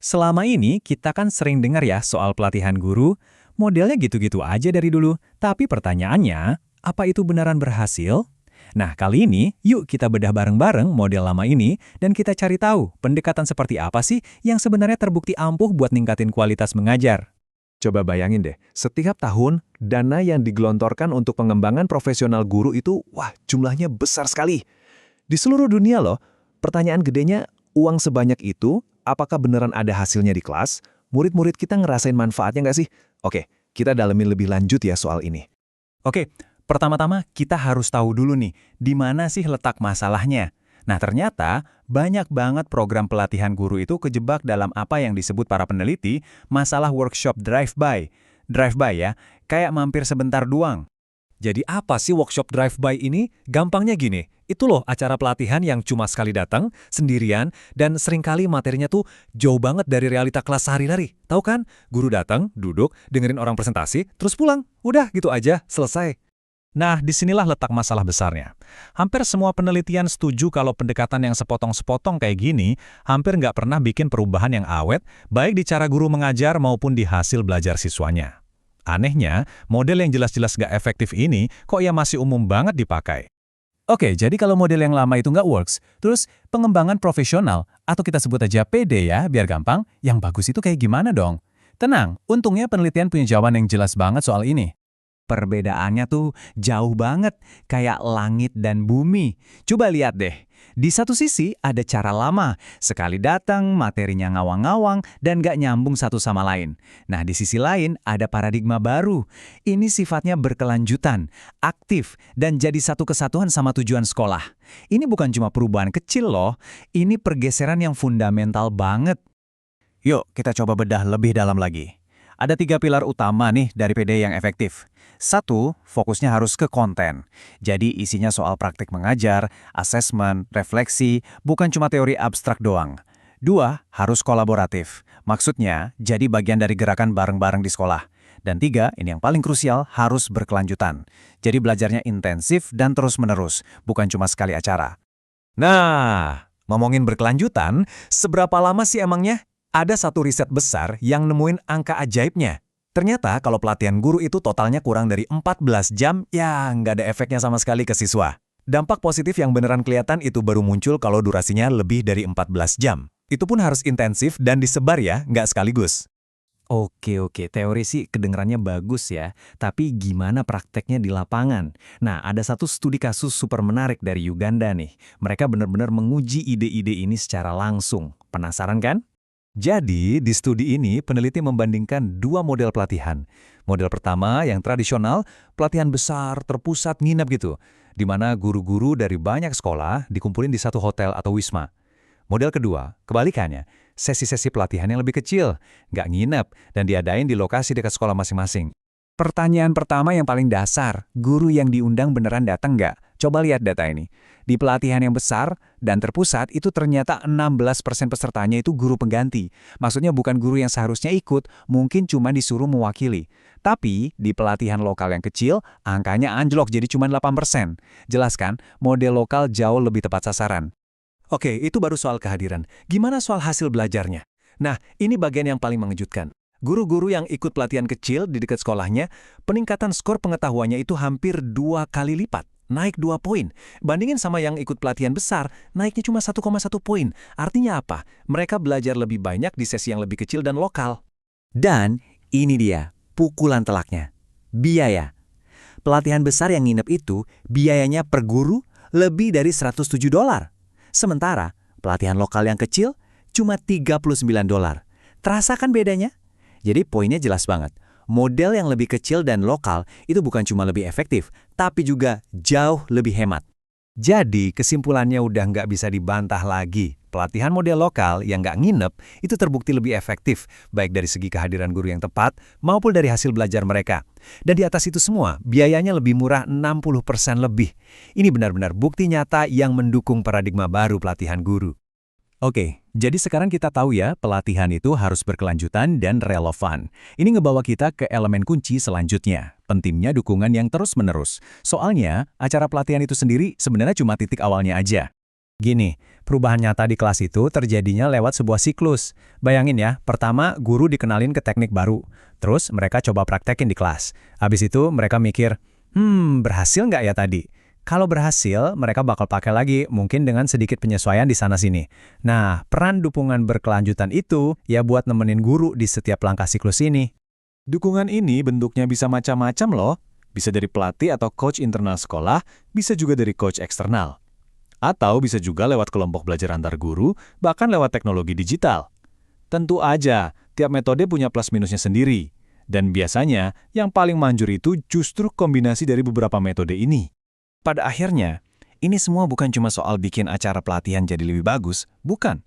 Selama ini kita kan sering dengar ya soal pelatihan guru, modelnya gitu-gitu aja dari dulu. Tapi pertanyaannya, apa itu beneran berhasil? Nah, kali ini yuk kita bedah bareng-bareng model lama ini dan kita cari tahu pendekatan seperti apa sih yang sebenarnya terbukti ampuh buat ningkatin kualitas mengajar. Coba bayangin deh, setiap tahun dana yang digelontorkan untuk pengembangan profesional guru itu, wah jumlahnya besar sekali. Di seluruh dunia loh, pertanyaan gedenya, uang sebanyak itu, apakah beneran ada hasilnya di kelas? Murid-murid kita ngerasain manfaatnya nggak sih? Oke, kita dalemin lebih lanjut ya soal ini. Oke, pertama-tama kita harus tahu dulu nih, di mana sih letak masalahnya. Nah, ternyata banyak banget program pelatihan guru itu kejebak dalam apa yang disebut para peneliti masalah workshop drive-by. Drive-by ya, kayak mampir sebentar doang. Jadi apa sih workshop drive-by ini? Gampangnya gini, itu loh acara pelatihan yang cuma sekali datang, sendirian, dan seringkali materinya tuh jauh banget dari realita kelas sehari-hari. Tahu kan? Guru datang, duduk, dengerin orang presentasi, terus pulang. Udah gitu aja, selesai. Nah, disinilah letak masalah besarnya. Hampir semua penelitian setuju kalau pendekatan yang sepotong-sepotong kayak gini hampir nggak pernah bikin perubahan yang awet, baik di cara guru mengajar maupun di hasil belajar siswanya. Anehnya, model yang jelas-jelas nggak efektif ini kok ya masih umum banget dipakai. Oke, jadi kalau model yang lama itu nggak works, terus pengembangan profesional, atau kita sebut aja PD ya, biar gampang, yang bagus itu kayak gimana dong? Tenang, untungnya penelitian punya jawaban yang jelas banget soal ini. Perbedaannya tuh jauh banget, kayak langit dan bumi. Coba lihat deh, di satu sisi ada cara lama, sekali datang materinya ngawang-ngawang dan gak nyambung satu sama lain. Nah di sisi lain ada paradigma baru, ini sifatnya berkelanjutan, aktif, dan jadi satu kesatuan sama tujuan sekolah. Ini bukan cuma perubahan kecil loh, ini pergeseran yang fundamental banget. Yuk kita coba bedah lebih dalam lagi. Ada 3 pilar utama nih dari PD yang efektif. 1, fokusnya harus ke konten. Jadi isinya soal praktik mengajar, asesmen, refleksi, bukan cuma teori abstrak doang. 2, harus kolaboratif. Maksudnya, jadi bagian dari gerakan bareng-bareng di sekolah. Dan 3, ini yang paling krusial, harus berkelanjutan. Jadi belajarnya intensif dan terus-menerus, bukan cuma sekali acara. Nah, ngomongin berkelanjutan, seberapa lama sih emangnya? Ada satu riset besar yang nemuin angka ajaibnya. Ternyata kalau pelatihan guru itu totalnya kurang dari 14 jam, ya nggak ada efeknya sama sekali ke siswa. Dampak positif yang beneran kelihatan itu baru muncul kalau durasinya lebih dari 14 jam. Itu pun harus intensif dan disebar ya, nggak sekaligus. Oke, teori sih kedengarannya bagus ya, tapi gimana prakteknya di lapangan? Nah, ada satu studi kasus super menarik dari Uganda nih. Mereka benar-benar menguji ide-ide ini secara langsung. Penasaran kan? Jadi, di studi ini peneliti membandingkan 2 model pelatihan. Model pertama yang tradisional, pelatihan besar, terpusat, nginep gitu, di mana guru-guru dari banyak sekolah dikumpulin di satu hotel atau wisma. Model kedua, kebalikannya, sesi-sesi pelatihan yang lebih kecil, nggak nginep, dan diadain di lokasi dekat sekolah masing-masing. Pertanyaan pertama yang paling dasar, guru yang diundang beneran datang nggak? Coba lihat data ini. Di pelatihan yang besar dan terpusat itu ternyata 16% pesertanya itu guru pengganti. Maksudnya bukan guru yang seharusnya ikut, mungkin cuma disuruh mewakili. Tapi di pelatihan lokal yang kecil, angkanya anjlok jadi cuma 8%. Jelas kan, model lokal jauh lebih tepat sasaran. Oke, itu baru soal kehadiran. Gimana soal hasil belajarnya? Nah, ini bagian yang paling mengejutkan. Guru-guru yang ikut pelatihan kecil di dekat sekolahnya, peningkatan skor pengetahuannya itu hampir 2 kali lipat, naik 2 poin. Bandingin sama yang ikut pelatihan besar, naiknya cuma 1,1 poin. Artinya apa? Mereka belajar lebih banyak di sesi yang lebih kecil dan lokal. Dan ini dia, pukulan telaknya. Biaya. Pelatihan besar yang nginep itu, biayanya per guru lebih dari $107. Sementara, pelatihan lokal yang kecil cuma $39. Terasa kan bedanya? Jadi poinnya jelas banget. Model yang lebih kecil dan lokal itu bukan cuma lebih efektif, tapi juga jauh lebih hemat. Jadi kesimpulannya udah nggak bisa dibantah lagi. Pelatihan model lokal yang nggak nginep itu terbukti lebih efektif, baik dari segi kehadiran guru yang tepat maupun dari hasil belajar mereka. Dan di atas itu semua, biayanya lebih murah 60% lebih. Ini benar-benar bukti nyata yang mendukung paradigma baru pelatihan guru. Oke, jadi sekarang kita tahu ya, pelatihan itu harus berkelanjutan dan relevan. Ini ngebawa kita ke elemen kunci selanjutnya, pentingnya dukungan yang terus-menerus. Soalnya, acara pelatihan itu sendiri sebenarnya cuma titik awalnya aja. Gini, perubahan nyata di kelas itu terjadinya lewat sebuah siklus. Bayangin ya, pertama guru dikenalin ke teknik baru. Terus mereka coba praktekin di kelas. Habis itu mereka mikir, berhasil nggak ya tadi? Kalau berhasil, mereka bakal pakai lagi, mungkin dengan sedikit penyesuaian di sana-sini. Nah, peran dukungan berkelanjutan itu ya buat nemenin guru di setiap langkah siklus ini. Dukungan ini bentuknya bisa macam-macam loh. Bisa dari pelatih atau coach internal sekolah, bisa juga dari coach eksternal. Atau bisa juga lewat kelompok belajar antar guru, bahkan lewat teknologi digital. Tentu aja, tiap metode punya plus minusnya sendiri. Dan biasanya, yang paling manjur itu justru kombinasi dari beberapa metode ini. Pada akhirnya, ini semua bukan cuma soal bikin acara pelatihan jadi lebih bagus, bukan.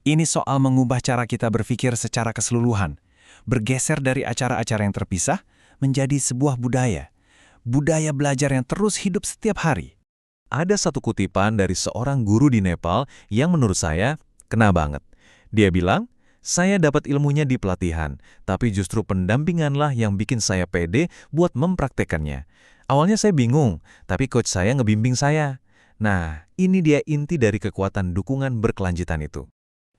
Ini soal mengubah cara kita berpikir secara keseluruhan. Bergeser dari acara-acara yang terpisah menjadi sebuah budaya. Budaya belajar yang terus hidup setiap hari. Ada satu kutipan dari seorang guru di Nepal yang menurut saya kena banget. Dia bilang, saya dapat ilmunya di pelatihan, tapi justru pendampinganlah yang bikin saya pede buat mempraktekannya. Awalnya saya bingung, tapi coach saya ngebimbing saya. Nah, ini dia inti dari kekuatan dukungan berkelanjutan itu.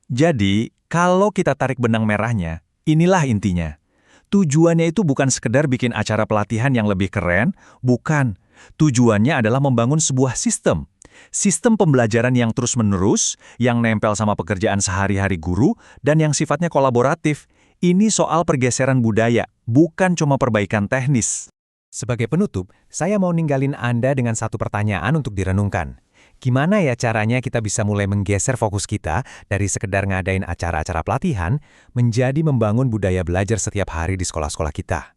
Jadi, kalau kita tarik benang merahnya, inilah intinya. Tujuannya itu bukan sekedar bikin acara pelatihan yang lebih keren, bukan. Tujuannya adalah membangun sebuah sistem. Sistem pembelajaran yang terus-menerus, yang nempel sama pekerjaan sehari-hari guru, dan yang sifatnya kolaboratif. Ini soal pergeseran budaya, bukan cuma perbaikan teknis. Sebagai penutup, saya mau ninggalin Anda dengan satu pertanyaan untuk direnungkan. Gimana ya caranya kita bisa mulai menggeser fokus kita dari sekedar ngadain acara-acara pelatihan menjadi membangun budaya belajar setiap hari di sekolah-sekolah kita?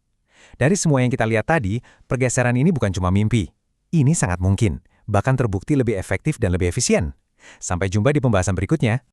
Dari semua yang kita lihat tadi, pergeseran ini bukan cuma mimpi. Ini sangat mungkin, bahkan terbukti lebih efektif dan lebih efisien. Sampai jumpa di pembahasan berikutnya.